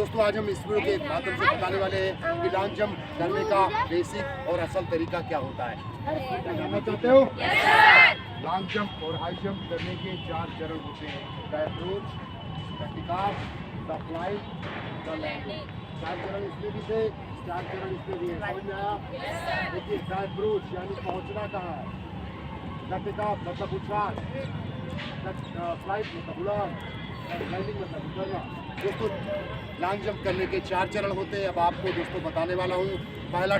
दोस्तों आज हम इस वीडियो के माध्यम से बताने वाले हैं कि लॉन्ग जंप करने का बेसिक और असल तरीका क्या होता है। क्या जानना चाहते हो? लॉन्ग जंप और हाई जंप करने के 4 चरण होते हैं, the approach, the take off, the flight, the landing. 4 चरण इसलिए भी थे, 4 चरण इसलिए भी है। समझ में आया? देखिए, द अप्रोच यानी पहुंचना कहाँ है, द टेक ऑफ मतलब उछाल, द फ्लाइट मतलब उड़ान, लैंडिंग मतलब उतरना। दोस्तों लॉन्ग जंप करने के 4 चरण होते हैं। अब आपको दोस्तों बताने वाला हूँ, पहला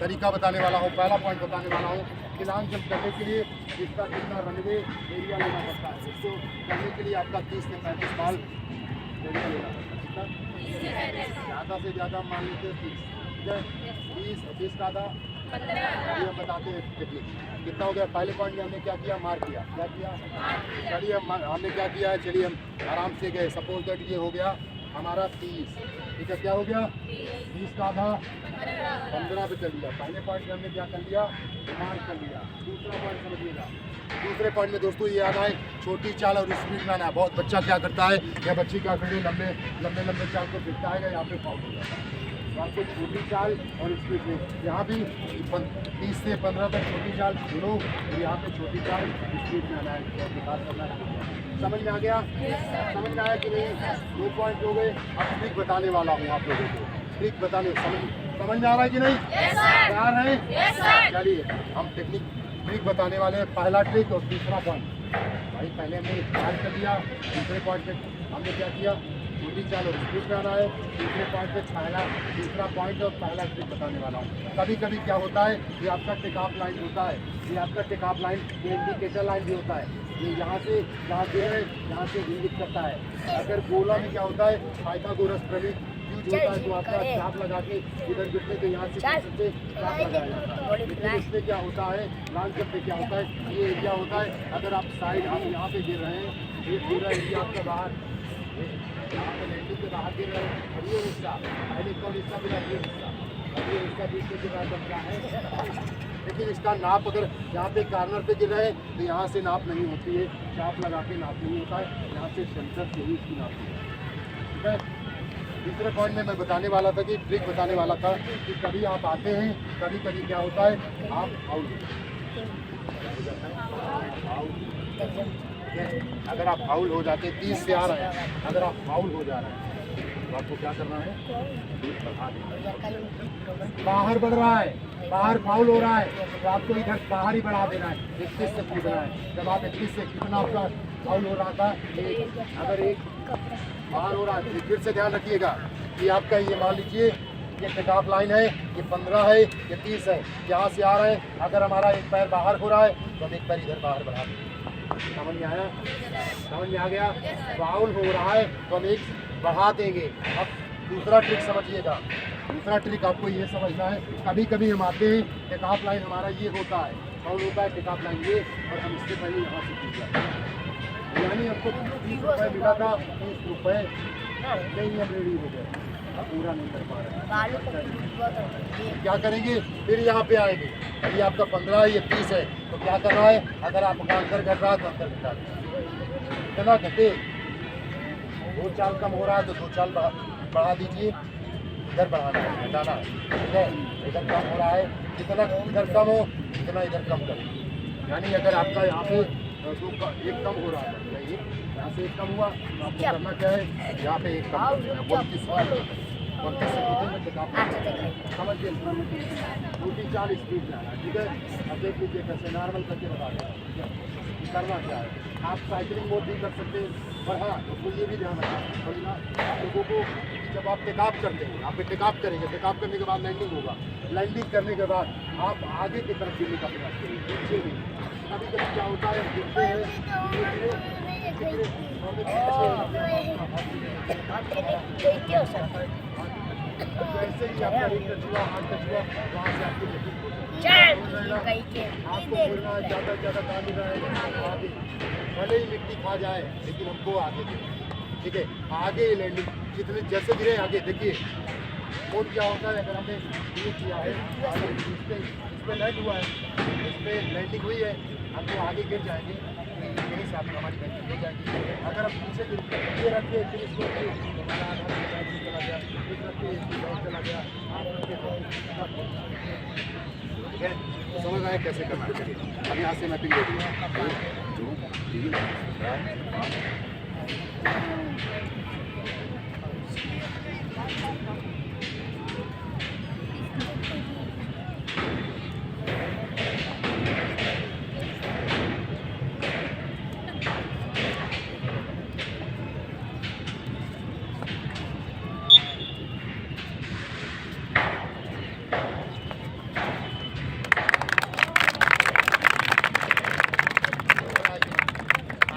तरीका बताने वाला हूँ, पहला पॉइंट बताने वाला हूँ कि लॉन्ग जंप करने के लिए इसका कितना रनवे एरिया लेना पड़ता है। इसको करने के लिए आपका 30 से 35 बाल एरिया लेना पड़ता है। ज़्यादा से ज़्यादा मान लीजिए 30, ठीक है, 30 का आधा ये हम बताते हैं। देखिए कितना हो गया। पहले पॉइंट में हमने क्या किया, मार किया, क्या किया, चलिए हमने क्या किया है, चलिए हम आराम से गए। सपोज दैट ये हो गया हमारा 30, ठीक है, क्या हो गया 30 का आधा 15 पे चल लिया। पहले पॉइंट में हमने क्या कर लिया, मार कर लिया। दूसरा पॉइंट समझिएगा, दूसरे पॉइंट में दोस्तों ये आना है छोटी चाल और स्पीड में आना है। बहुत बच्चा क्या करता है या बच्ची क्या करती है, लंबे लंबे लंबे चाल को फिरता है, यहाँ पे फाउल हो जाता है। तो आपको छोटी चाल और स्पीड में यहाँ भी 30 से 15 तक छोटी चाल सुनो, और यहाँ पे छोटी चाल स्पीड में आना है, विकास करना है। समझ में आ गया? समझ में आया कि नहीं? 2 पॉइंट हो गए। अब ट्रिक बताने वाला हूँ आप लोगों को, ट्रिक बताने समझ में आ रहा है कि नहीं? तैयार है? चलिए हम ट्रिक बताने वाले हैं। पहला ट्रिक और दूसरा पॉइंट भाई पहले हमने चाल कर दिया, दूसरे पॉइंट पे हमने क्या किया, छोटी चाल और स्पीड में आना है। दूसरे पॉइंट पे पहला दूसरा पॉइंट और पहला ट्रिक बताने वाला हूँ। कभी कभी क्या होता है, ये आपका टेक ऑफ लाइन होता है, ये आपका टेक ऑफ लाइन, ये इंडिकेटर लाइन भी होता है। ये यहाँ से जहाँ से है, यहाँ से इंगित करता है। अगर गोला में क्या होता है, पाइथागोरस प्रमेय यूज होता है, तो आपका चाप लगा के इधर गिरते तो यहाँ से चाप लगाया जाता है। लेकिन इसमें क्या होता है, लॉन्ग जंप पे क्या होता है, ये एरिया होता है। अगर आप साइड आप यहाँ पे गिर रहे हैं, ये पूरा एरिया आपका बाहर, यहाँ पे लैंडिंग के बाहर गिर रहे हैं, और ये हिस्सा पहले कौन हिस्सा मिला, ये हिस्सा, और ये हिस्सा बीच में गिर रहा है, क्या है। लेकिन इसका नाप अगर यहाँ पे कार्नर पे गिर रहे हैं तो यहाँ से नाप नहीं होती है, चाप लगा के नाप नहीं होता है, यहाँ से सेंटर से ही इसकी नाप होती है, ठीक है। दूसरे पॉइंट में मैं बताने वाला था कि ट्रिक बताने वाला था कि कभी आप आते हैं, कभी कभी क्या होता है, आप आउट अगर आप फाउल हो जाते, 30 से आ रहे हैं, अगर आप फाउल हो जा रहे हैं तो आपको क्या करना है, बाहर बढ़ रहा है, बाहर फाउल हो रहा है तो आपको इधर बाहर ही बढ़ा देना है, 21 से कूदना है। जब आप 21 से कितना आपका फाउल हो रहा था, अगर एक बाहर हो रहा है तो फिर से ध्यान रखिएगा कि आपका ये मान लीजिए ये टेक ऑफ लाइन है, ये 15 है, ये 30 है, यहाँ से आ रहे हैं। अगर हमारा एक पैर बाहर हो रहा है तो हम एक पैर इधर बाहर बढ़ा देंगे। समझ में आया? समझ में आ गया? फाउल हो रहा है तो हम एक बढ़ा देंगे। अब दूसरा ट्रिक समझिएगा, दूसरा ट्रिक आपको ये समझना है, कभी कभी हम आते हैं, टेक ऑफ लाइन हमारा ये होता है, फाउल होता है टेक ऑफ लाइन ये, और हम इससे पहले यहाँ से कूद जाते हैं। यानी हमको 30 रुपये मिला था, 30 रुपये नहीं हम रेडी हो गए, अब पूरा नहीं कर पा रहे। क्या करेंगे, फिर यहाँ पे आएंगे, ये आपका 15 है, ये 30 है, तो क्या करना है, अगर आपका अंदर घट रहा है तो अंदर घटा दीजिए, इतना घटे। 2 चाल कम हो रहा है तो 2 चाल बढ़ा दीजिए, इधर बढ़ाना है, घटाना है, ठीक है। इधर कम हो रहा है, जितना इधर कम हो उतना इधर कम करें। यानी अगर आपका यहाँ पे एक कम हो रहा है, यहाँ से एक कम हुआ तो आपको करना क्या है, यहाँ पे एक कम, 32 से समझिए, छोटी चाल स्पीड में आना, ठीक है। अब देख लीजिए कैसे नॉर्मल करके बता दें करना क्या है। आप साइकिलिंग मोड भी कर सकते हैं, और हाँ तो ये भी ध्यान रखना आप लोगों को, जब आप टेक ऑफ करते हैं, आप टेक ऑफ करेंगे, टेक ऑफ करने के बाद लैंडिंग होगा, लैंडिंग करने के बाद आप आगे की तरफ गिरने का प्रयास करेंगे, पीछे भी। कभी कभी क्या होता है, गिरते हैं जैसे ही आपका एक टच हुआ, हाथ टच हुआ, वहाँ से आपकी आपको बोलना है, ज़्यादा से ज़्यादा काम रहेगा, आगे भले ही मिट्टी खा जाए लेकिन हमको आगे देखें, ठीक है। आगे लैंडिंग जितने जैसे गिरे आगे देखिए। और क्या होता है, अगर हमने ये किया है, इस पर लैंड हुआ है, इस पर लैंडिंग हुई है, हम तो आगे गिर जाएंगे, यही से आपकी हमारी लैंडिंग हो जाएगी। अगर हम पीछे ये रखिए फिर इसको तो हमारा आधा चला गया, ठीक है, समझ आया कैसे करना है। चलिए अब यहाँ से मैपिंग दे दिया 1 2 3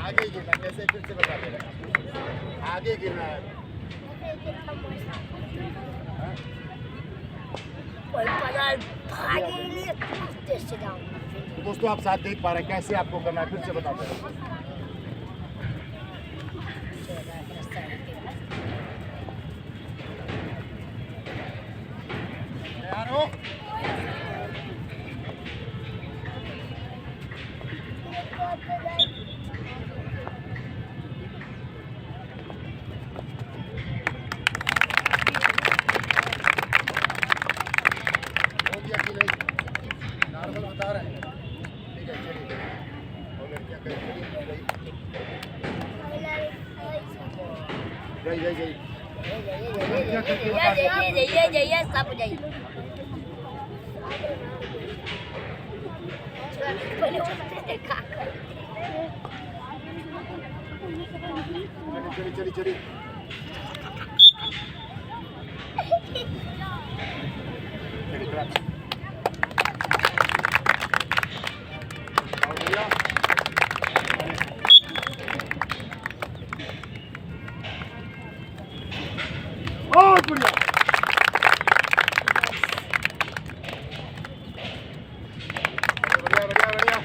आगे गिरना कैसे फिर से बता दे रहा आगे गिरना है। तो दोस्तों आप साथ देख पा रहे हैं कैसे आपको करना है, फिर से बता दे रहा तैयार हो? नॉर्मल बता रहे हैं, ठीक है चलिए। और लड़कियां कहीं जाइए सब जाइए चली चली बहुत बढ़िया। बढ़िया बढ़िया बढ़िया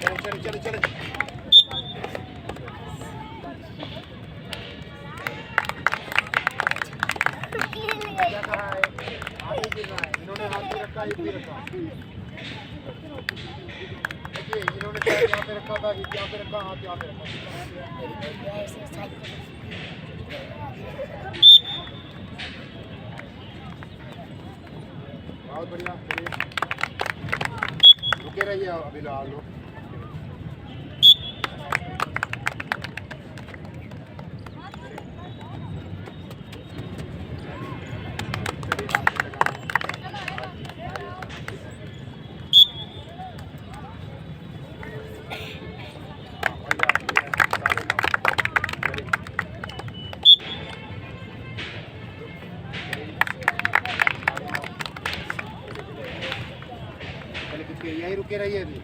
चले चले चले क्या कहा है? आगे गिरना है। इन्होंने हाथ भी रखा एक भी रखा। देखिए इन्होंने पैर यहाँ पे रखा था, एक यहाँ पे रखा, हाथ यहाँ पे रखा। बहुत बढ़िया चलिए रुके रहिए अभी आप लोग। यही रुके रहिए अभी।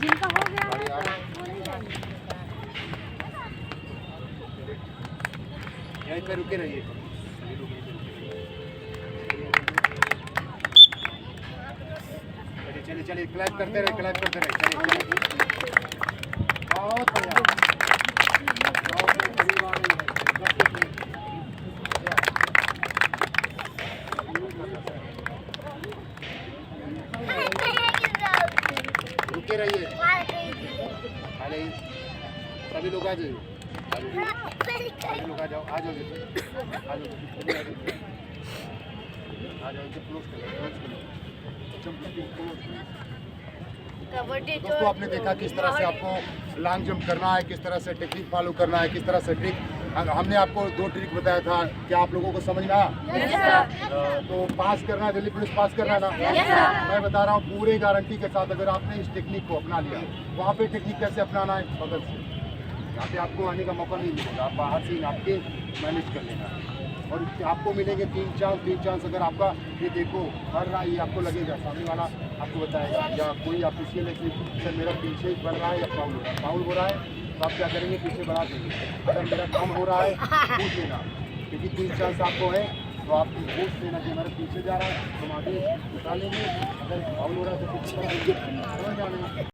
जिनका हो गया वो नहीं जाएंगे। यहीं पे रुके रहिए। चलिए चलिए क्लैप करते रहे चलिए बहुत बढ़िया। रुके रहिए सभी लोग आ जाइए। सभी लोग आ जाओ आ जाओ दोस्तों आपने देखा किस तरह से आपको लॉन्ग जंप करना है, किस तरह से टेक्निक फॉलो करना है, किस तरह से ट्रिक। हमने आपको 2 ट्रिक बताया था, क्या आप लोगों को समझ में आया? तो पास करना है, दिल्ली पुलिस पास करना है ना? मैं बता रहा हूँ पूरे गारंटी के साथ। अगर आपने इस टेक्निक को अपना लिया, वहाँ पे टेक्निक कैसे अपनाना है, बगल से यहाँ पे आपको आने का मौका नहीं मिलेगा, आप बाहर से आपके मैनेज कर लेना है। और आपको मिलेंगे 3 चांस। अगर आपका ये देखो बढ़ रहा है, ये आपको लगेगा सामने वाला आपको बताएगा, या कोई ऑफिशियल है कि सर मेरा पीछे बढ़ रहा है या फाउल हो रहा है। फाउल हो रहा है तो आप क्या करेंगे, पीछे बढ़ा देंगे। अगर मेरा कम हो रहा है पूछ लेना, क्योंकि 3 चांस आपको है तो आप पूछ लेना कि मेरा पीछे जा रहा है, हम आगे उठा लेंगे। अगर फाउल हो रहा है तो पीछे बढ़ा देंगे। समझ जाना।